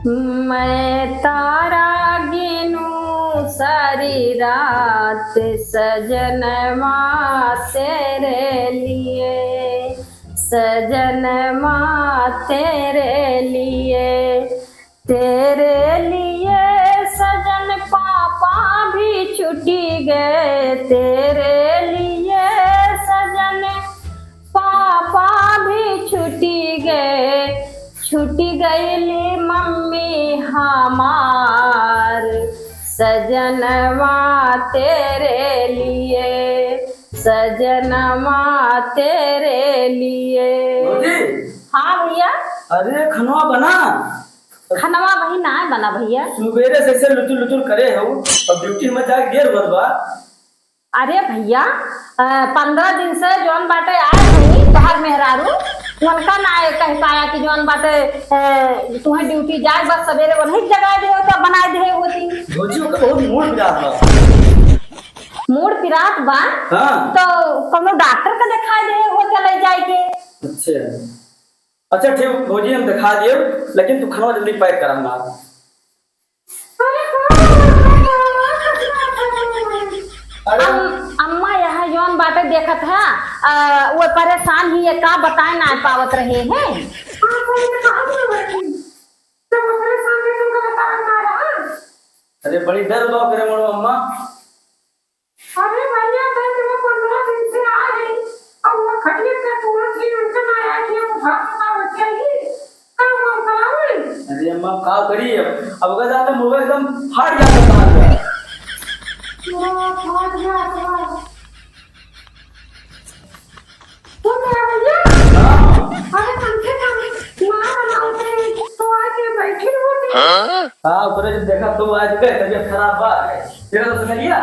मैं तारा गिनूं सारी रात सजनमा तेरे लिए, सजनमा तेरे लिए, तेरे लिए सजन पापा भी छुट्टी गए, तेरे लिए सजन पापा भी छुट्टी गए, छुट्टी गईली मम्मी हमार, सजनवा तेरे लिए, सजनवा तेरे लिए। हाँ भैया। अरे खनवा बना। खनवा भाई ना बना भैया। सुबेरे से लुचुर लुचुर करे हो और ड्यूटी में जा देर भर बा। अरे भैया 15 दिन से जौन बाटे आए नहीं बाहर मेहरारू, उनका ना कह पाया कि जौन बाटे तुम्हें ड्यूटी जाए, बस सवेरे वही जगह दे तो बना दे होती। भौजियों का बहुत मूड पिरात बा। मूड पिरात बा? हाँ। तो कोनो डॉक्टर का दिखा दे हो चले जाए के। अच्छा ठीक भौजी हम दिखा दियो, लेकिन तू खाना जल्दी पैक कराना। अम्मा यहाँ जौन बाटे देखत है वो परेशान ही है, का बताए ना पावत रहे हैं। अरे बड़ी दर्द बा करे मोड़ो अम्मा। अरे भैया दर्द में 15 दिन से आ गई और वो खटिया का तुरंत ही उनका ना आया कि वो भागता बच्चा ही काम करावे। अरे अम्मा का करी अब अगर जाते मोबाइल एकदम फाड़ जाता कहां गया। फाड़ गया तो मैं भैया। अरे कम से कम ना बनाते तो आके बैठी होती। हां पर जब देखा तो आज गए तबीयत खराब बा तेरा तो सुन लिया।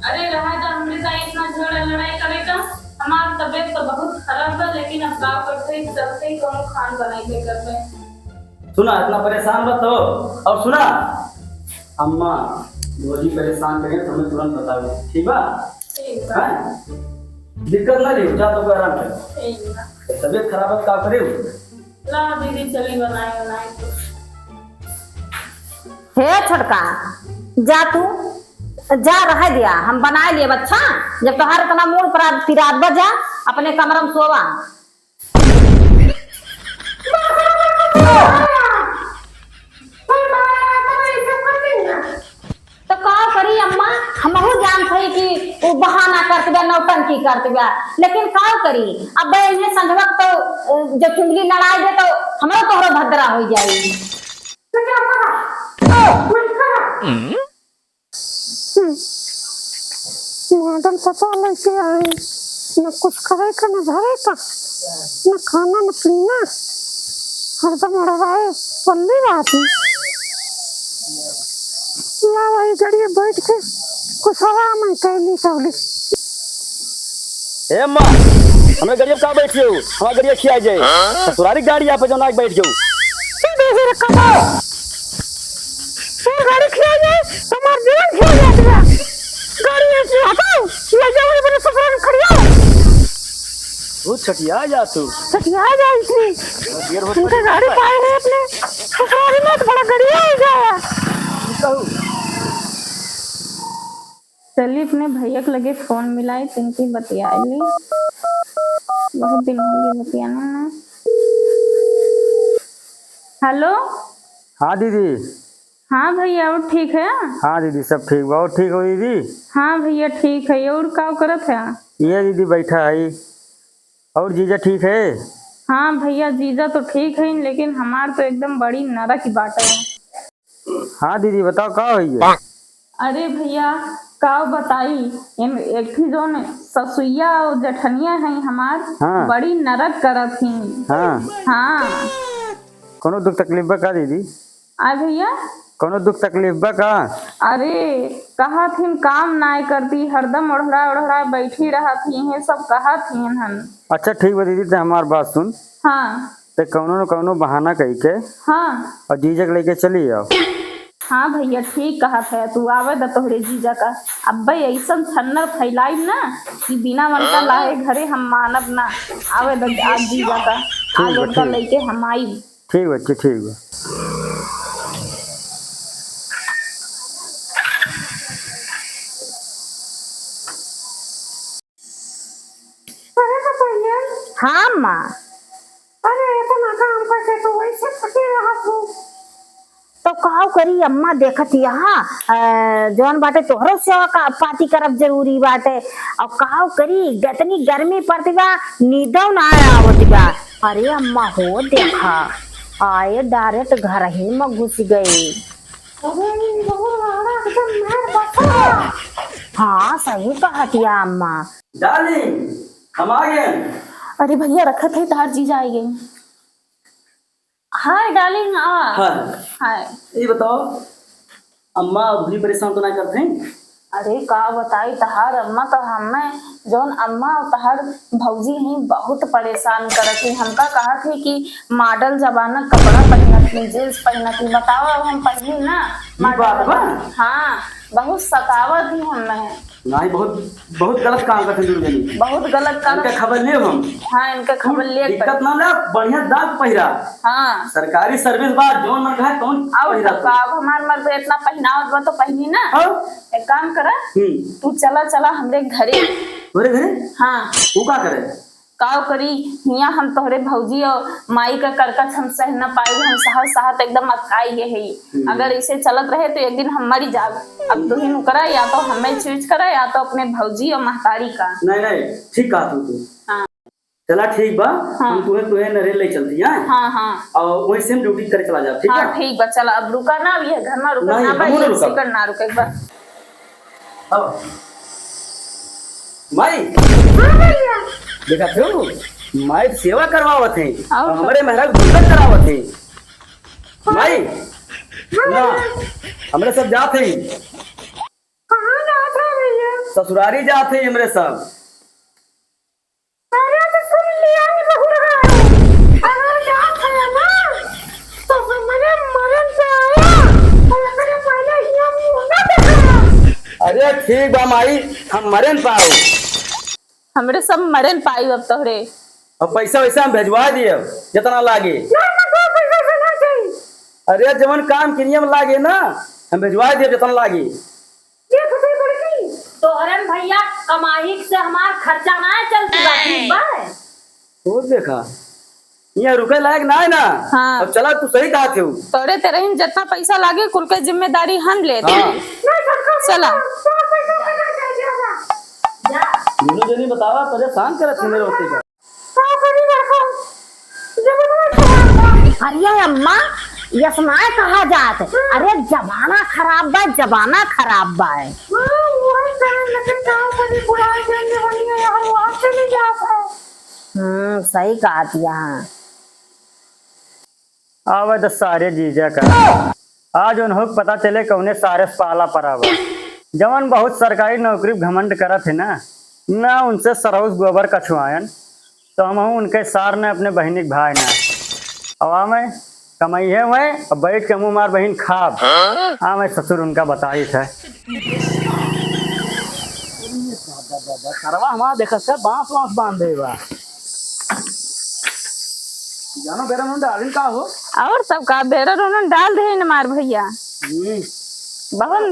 अरे रहा था हमने का इतना झगड़ा लड़ाई करे का, हमारी तबीयत तो बहुत खराब है, लेकिन अब गाँव करते ही चलते ही कोनो खान बनाई के करते। सुना इतना परेशान मत हो। और सुना अम्मा भौजी परेशान करें तो हमें तुरंत बताओ, ठीक बा? ठीक है। दिक्कत ना ले जा तो आराम कर। ठीक है। तबीयत खराब है का करे हो? ला दीदी चली बनाए बनाए तो। हे छोटका जा तू जा रह दिया, हम बना लिए बच्चा। जब तोहार इतना मूड पिरात बजा अपने कमरे में सोवा। तो का करी अम्मा, हमहू जानत है कि वो बहाना करते बा, नौटंकी करते बा, लेकिन का करी अब इन्हें संझवक तो जब चुंगली लड़ाई दे तो हमारा तोहरा भद्रा हो जाएगी। तो क्या करा? मॉडल पता लेके आई, न कुछ करे का न धरे का, न खाना न पीना, हरदम अड़वाए पल्ली राती। ला वही गड़िया बैठ के कुछ आराम है कैली सवली। ए अम्मा हमें गड़िया का बैठ जाओ, हमारा गड़िया खिया जाए ससुरारी गाड़ी आप जना बैठ जाओ। देखिए रखा ये गाड़ी खिया जाए तुम्हार जीवन खिया जाएगा। गाड़ी ऐसे हटाओ ले जाओ मेरे सफर में खड़िया। तू छटिया जा तू छटिया जा इसलिए उनका गाड़ी पाए है अपने ससुराल में तो बड़ा गड़िया हो गया। चलिए अपने भैया के लगे फोन मिलाई, तिनकी बतियाए ली, बहुत दिन हो गए बतियाना ना। हेलो। हाँ दीदी। हाँ भैया और ठीक है? हाँ दीदी सब ठीक बा। और ठीक हो दीदी? हाँ भैया ठीक है। और का करत है? ये दीदी बैठा है। और जीजा ठीक है? हाँ भैया जीजा तो ठीक है, लेकिन हमार तो एकदम बड़ी नरक की बात है। हाँ दीदी बताओ का हुई है? अरे भैया का बताई, एक ही जो ससुइया और जठनिया है हमार, हाँ। बड़ी नरक करत ही। हाँ हाँ। कोनो दुख तकलीफ बा का दीदी? आ भैया कोनो दुख तकलीफ बा का? अरे कहा थी काम नाय करती, हरदम ओढ़ा ओढ़ा बैठी रहा थी, ये सब कहा थी हन। अच्छा ठीक बा दीदी, तो हमार बात सुन। हाँ। तो कौनो न कौनो बहाना कही के हाँ। और जीजा के लेके चली आओ। हाँ भैया ठीक कहा था, तू आवे द तोहरे जीजा का। अब भाई ऐसा छन्नर फैलाई ना कि बिना मनका लाए घरे हम मानब ना। आवे द आज जीजा का, आज उनका लेके हम आई। ठीक बच्चे ठीक बा। अरे तो भैया, हाँ माँ। अरे इतना काम करके तो वैसे थके रहा तू। तो काव करी अम्मा देखत यहाँ जौन बाटे तोहरो सेवा का पाती करब जरूरी बाटे। और काव करी गतनी गर्मी पड़ती बा नींदो ना आवत बा। अरे अम्मा हो देखा आए डायरेक्ट घर ही में घुस गई। अरे बहुत बड़ा एकदम मार बसा। हाँ सही कहतिया अम्मा। डार्लिंग हम आ गए। अरे भैया रखत है तार जी जाएंगे। हाय डार्लिंग हाँ हाय। ये बताओ अम्मा बुरी परेशान तो ना करते हैं? अरे का बताई तहार अम्मा तो हमें जौन अम्मा और तहार भौजी ही बहुत परेशान करत थी। हमका कहा थी कि मॉडल जमाना कपड़ा पहनत थी, जींस पहनत थी। बताओ अब हम पहनी ना बात बा? हाँ बहुत सतावत थी हमें। नहीं बहुत बहुत गलत काम करते हैं दुर्जनी। बहुत गलत काम। इनका खबर ले हम। हाँ इनका खबर ले दिक्कत ना ले बढ़िया दाग पहिरा। हाँ सरकारी सर्विस बात जोन मन है कौन अब पहिरा तो अब हमार मर्द इतना पहनावत बा तो पहनी ना। हाँ एक काम करा तू चला चला हमरे घरे। तोरे घरे हाँ वो का करे? काव करी हिया हम तोहरे भौजी और माई का करकच हम सह न पाए। हम सहत सहत एकदम अटकाई गए है। अगर इसे चलत रहे तो एक दिन हम मरी जाब। अब तू ही नु करा या तो हमें स्विच करा या तो अपने भौजी और महतारी का। नहीं नहीं ठीक कहा तू। हाँ चला ठीक बा। हाँ। हम तुम्हें नरे ले चलती हैं। हाँ हाँ और वही से हम ड्यूटी करे चला जा ठीक हाँ है? ठीक बा चला। अब रुका ना, अब ये घर में रुका नहीं, ना हम ना रुका। सेकंड ना रुके एक बार। अब माई देखा थे माई सेवा करवावत है और हमारे महाराज भोजन करावत है। माई ना हमरे सब जाते हैं कहाँ जाता है भैया? ससुरारी जाते हैं हमरे सब। अरे तो सुन लिया नहीं बहू रहा है। अगर जात है ना तो हमारे मरण से आया और अगर पहले ये मुंह ना देखा। अरे ठीक बा माई हम मरन पाओ हमरे सब मरन पाई अब तोहरे। और पैसा वैसा हम भेजवा दिए जितना लागे। ना को पैसा देना चाहिए। अरे जवन काम के नियम लागे ना हम भेजवा दिए जितना लागे। ये फटी पड़ गई। तोहरे भैया कमाई से हमार खर्चा ना चलती बा ठीक बा। तो देखा यहाँ रुके लायक ना है ना। हाँ। अब चला तू सही कहा थे तोरे तेरे ही जितना पैसा लागे कुल के जिम्मेदारी हम ले हाँ। नहीं सरकार चला। तो पैसा देना चाहिए। दोनों जनी बतावा परेशान करत है मेरे होते का। तो करी रखो। जब मैं अरे अम्मा यसमाए कहा जात। अरे जमाना खराब बा, जमाना खराब बा। वही तरह लेकिन काम करी बुढ़ाई देने वाली है यार वहाँ से नहीं जाता है। सही कहा दिया। आवे तो सारे जीजा का आज उन होक पता चले कौने सारे पाला परावा जवन बहुत सरकारी नौकरी घमंड करत है ना उनसे सरौस गोबर कछुआयन तो हम उनके सार ने अपने बहनी के भाई ना हवा में कमाई है वह और बैठ के मुँह मार बहन खाब। हाँ मैं ससुर उनका बताई था। करवा हमारा देखा से बांस बांस बांध दे बा जानो बेरा में डालिन का हो। और सब का बेरा उन्होंने डाल दे न मार भैया बहुत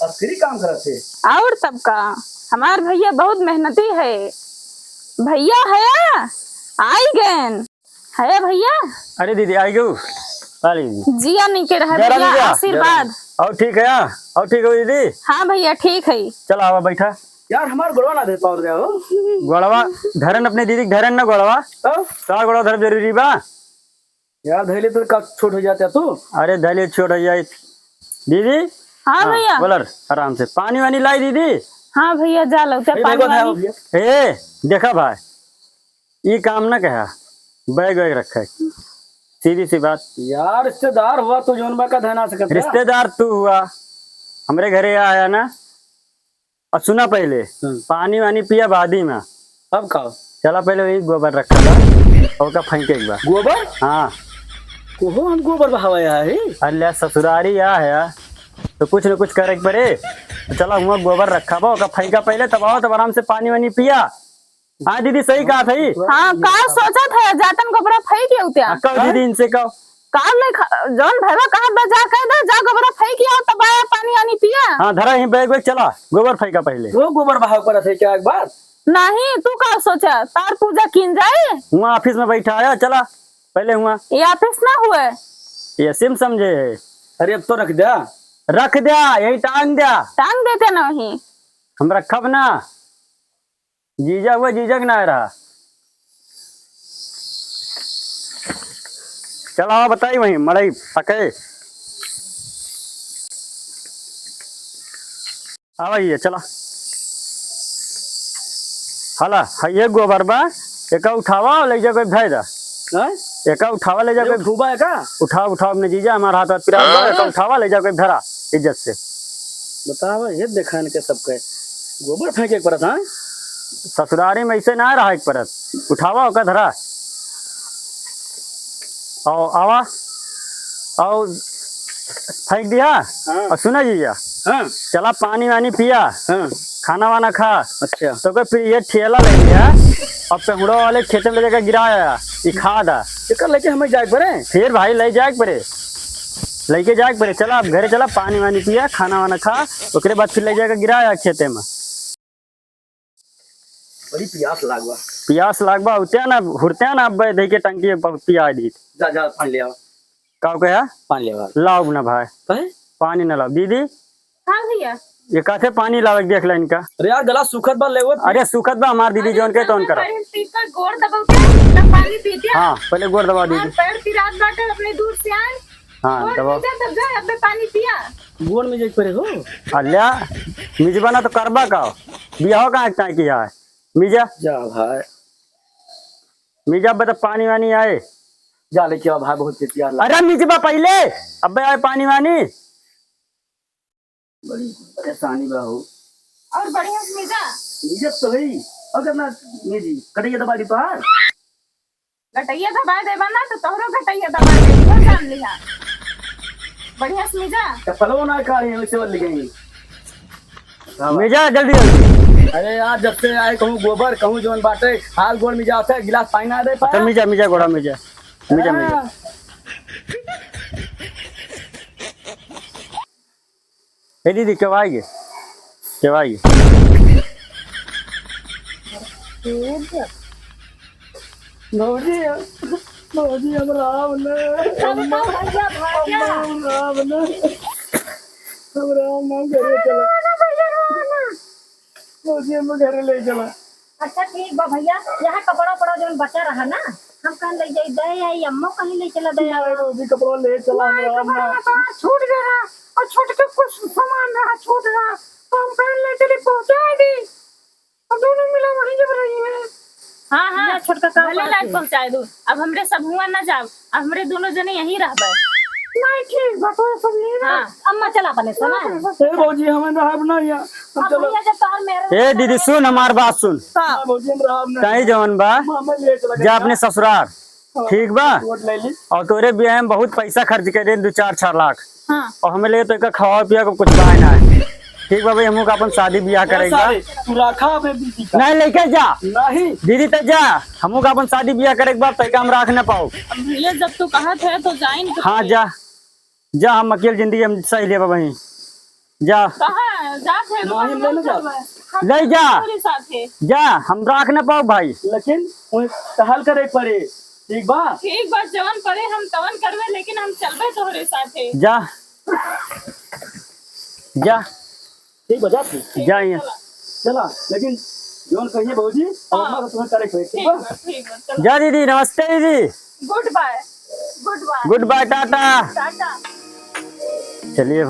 अस्करी काम करत थे। और सब का हमार भैया बहुत मेहनती है। भैया है आई गए है भैया। अरे दीदी आई गो जिया नहीं के रहा भैया आशीर्वाद। और ठीक है और ठीक हो दीदी। हाँ भैया ठीक है। चलो आवा बैठा यार हमार गोड़वा ना दे पाओ गया हो। गोड़वा धरन अपने दीदी के धरन ना गोड़वा तो का गोड़ा धर जरूरी बा। यार धैले तो का छोट हो जाता तू। अरे धैले छोड़ जाए दीदी। हाँ भैया बोलर आराम से पानी वानी लाई दीदी। हाँ भैया जा लो ये देखो था हो भैया। ए देखा भाई ये काम ना कहा बैग वैग रखा है सीधी सी बात। यार रिश्तेदार हुआ तो जोन बा का धना सकता। रिश्तेदार तू हुआ हमरे घरे आया ना और सुना पहले पानी वानी पिया बादी में अब खाओ। चला पहले वही गोबर रखा था और का फेंके एक बार गोबर हाँ कोहो हम गोबर बहावा है। अल्लाह ससुरारी आ है तो कुछ न कुछ करे पड़े तो चला हुआ गोबर रखा बा फेंका पहले तब आओ तब आराम से पानी वानी पिया हाँ दीदी सही कहा था ही। हाँ का सोचा था जातन गोबरा फेंक के उत्या कहो दीदी इनसे कहो। काम नहीं जौन भैया कहा बा जा कह दे जा गोबरा फेंक के आओ तब आया पानी आनी पिया। हाँ धरा यहीं बैग वैग चला गोबर फेंका पहले। वो गोबर बहाव पर थे क्या एक बार? नहीं तू का सोचा तार पूजा किन जाए हुआ ऑफिस में बैठा आया चला पहले हुआ ये ऑफिस ना हुए ये सिम समझे है। अरे अब तो रख दिया। रख दिया यही टांग दिया। टांग देते नहीं हम रखब ना जीजा हुआ जीजक ना रहा। चला बताई वही मड़ई पके आवाइए चला हला ये गोबर बा एक उठावा ले जा कोई भेज दा एक उठावा ले जा कोई डूबा है का? उठाओ उठाओ अपने जीजा हमारा हाथ पिरा एक उठावा ले जा कोई धरा इज्जत से। बतावा ये देखा इनके सबके गोबर फेंके एक परत। हाँ ससुरारी में ऐसे ना रहा एक परत उठावा होकर धरा आओ आवा आओ फेंक दिया। हाँ। और सुना जीजा हाँ चला पानी वानी पिया हाँ। खाना वाना खा। अच्छा तो कोई फिर ये ठेला ले लिया और पेहुड़ो वाले खेत में ले जाकर गिराया ये खाद एक लेके हमें जाए पड़े। फिर भाई ले जाए पड़े लेके जाए पड़े। चला अब घरे चला पानी वानी पिया खाना वाना खा उसके बाद फिर ले जाकर गिराया खेते में। बड़ी प्यास लागवा। प्यास लागबा उत्या ना हुरत्या ना अब दे के टंकी पिया दी जा जा पानी ले आओ। का कहा पानी ले आओ। लाओ ना भाई कहे? पानी न लाओ दीदी हाँ भैया ये कहते पानी लावे देख ला इनका। अरे यार गला सुखत बा ले वो। अरे सुखत बा हमार दीदी जोन के तोन करा। गोड़ दबाओ के तब पानी पीते हाँ पहले गोड़ दबा दीदी। पैर पिरात बाटे अपने दूर से आए हाँ दबाओ तब जा अब पानी पिया गोड़ में जाए पड़े हो। अल्लाह मिजबाना तो करबा का बियाह कहाँ कहाँ किया है मिजा जा भाई मिजा बता पानी वानी आए जा लेके आओ भाई बहुत प्यास लाग। अरे मिजबा पहले अब आए पानी वानी। बड़ी परेशानी बा हो। और बढ़िया मिजा इज्जत तो है अगर ना मेरी कटिया दबा दी पार गटैया दबा देबा ना तो तोहरो गटैया दबा दे वो जान लिया बढ़िया मिजा चप्पलों ना काढ़ी वैसे वाली गई। मिजा जल्दी जल्दी। अरे यार जब से आए कहूँ गोबर कहूँ जोन बाटे हाल गोड़ में जाता है गिलास पानी ना दे अच्छा पाया। मिजा मिजा गोड़ा मिजा मिजा मिजा। ए दीदी कब आएगी कब आएगी? भौजी भौजी हम राम ने हम राम ने हम राम ना घरे चला भौजी हम घरे ले चला। अच्छा ठीक बा भैया यहाँ कपड़ा पड़ा जो बचा रहा ना हम कहीं ले जाई दे आई अम्मा कहीं ले चला दे भौजी कपड़ा ले चला हम राम ना। छूट गया और छूट के कुछ सामान रहा छूट रहा तो हम पहन ले चले पहुंचा दी और दोनों मिला वहीं जब रही है। हाँ हाँ छोटका काम भले लाइट पहुंचाए दू अब हमरे सब हुआ ना जाब अब हमरे दोनों जने यहीं रहबे। नहीं ठीक बात है सब ले हाँ अम्मा चला पले सुना ए भौजी हमें राम ना या अब भैया जब तार मेरे ए दीदी सुन हमार बात सुन भौजी हम राम ना कहीं जवन बा हमें ले चला जा अपने ससुराल ठीक बा वोट ले ली। और तोरे ब्याह में बहुत पैसा खर्च करे 2-4 लाख हाँ और हमें ले तो एक खावा पिया को कुछ बाय ना है ठीक बा भाई हम अपन शादी ब्याह करेगा तू रखा अपने दीदी का नहीं लेके जा नहीं दीदी तो जा हम अपन शादी ब्याह करे के बाद पैसा हम रख ना पाओ। अब भैया जब तू कहा थे तो जाइन हाँ जा जा हम अकेले जिंदगी हम सही ले वहीं जा कहा जा थे नहीं ले ले जा ले जा साथे जा हम रख ना पाओ भाई। लेकिन वो कहल करे पड़े ठीक बा। ठीक बात जवन करे हम तवन करवे लेकिन हम चलबे तोहरे साथे जा जा ठीक बजा तू जा यहाँ चला लेकिन जोन कहिए भौजी अब अम्मा को तुम्हें करे पड़े ठीक बा। ठीक बा चलो जा दीदी नमस्ते दीदी good bye good bye tata tata. चलिए।